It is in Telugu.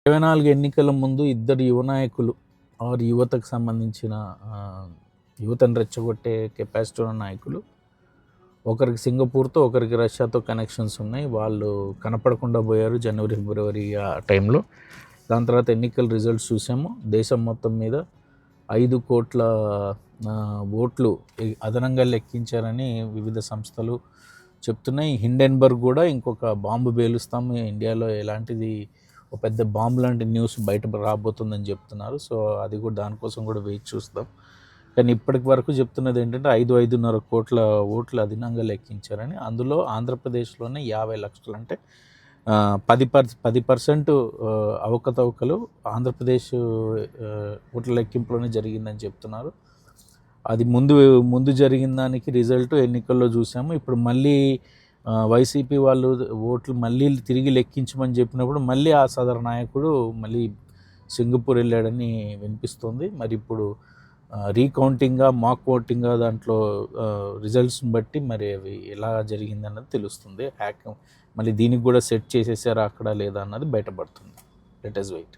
24 ఎన్నికల ముందు ఇద్దరు యువ నాయకులు యువతకు సంబంధించిన యువతను రెచ్చగొట్టే కెపాసిటీ ఉన్న నాయకులు, ఒకరికి సింగపూర్తో ఒకరికి రష్యాతో కనెక్షన్స్ ఉన్నాయి. వాళ్ళు కనపడకుండా పోయారు జనవరి ఫిబ్రవరి ఆ టైంలో. దాని తర్వాత ఎన్నికల రిజల్ట్స్ చూసాము. దేశం మొత్తం మీద 5 కోట్ల ఓట్లు అదనంగా లెక్కించారని వివిధ సంస్థలు చెప్తున్నాయి. హిండెన్బర్గ్ కూడా ఇంకొక బాంబు పేలుస్తాం ఇండియాలో, ఎలాంటిది ఒక పెద్ద బాంబు లాంటి న్యూస్ బయట రాబోతుందని చెప్తున్నారు. సో అది కూడా దానికోసం కూడా వెయిట్ చూస్తాం. కానీ ఇప్పటికి వరకు చెప్తున్నది ఏంటంటే 5-5.5 కోట్ల ఓట్లు అదనంగా లెక్కించారని. అందులో ఆంధ్రప్రదేశ్లోనే 50 లక్షలు, అంటే 10% అవకతవకలు ఆంధ్రప్రదేశ్ ఓట్ల లెక్కింపులోనే జరిగిందని చెప్తున్నారు. అది ముందు జరిగిన దానికి రిజల్ట్ ఎన్నికల్లో చూసాము. ఇప్పుడు మళ్ళీ వైసీపీ వాళ్ళు ఓట్లు మళ్ళీ తిరిగి లెక్కించమని చెప్పినప్పుడు మళ్ళీ ఆ సదరు నాయకుడు మళ్ళీ సింగపూర్ వెళ్ళాడని వినిపిస్తుంది. మరి ఇప్పుడు రీకౌంటింగ్గా మాక్ ఓటింగ్గా దాంట్లో రిజల్ట్స్ని బట్టి మరి అవి ఎలా జరిగిందన్నది తెలుస్తుంది. మళ్ళీ దీనికి కూడా సెట్ చేసేసారా అక్కడ లేదా అన్నది బయటపడుతుంది. Let us wait.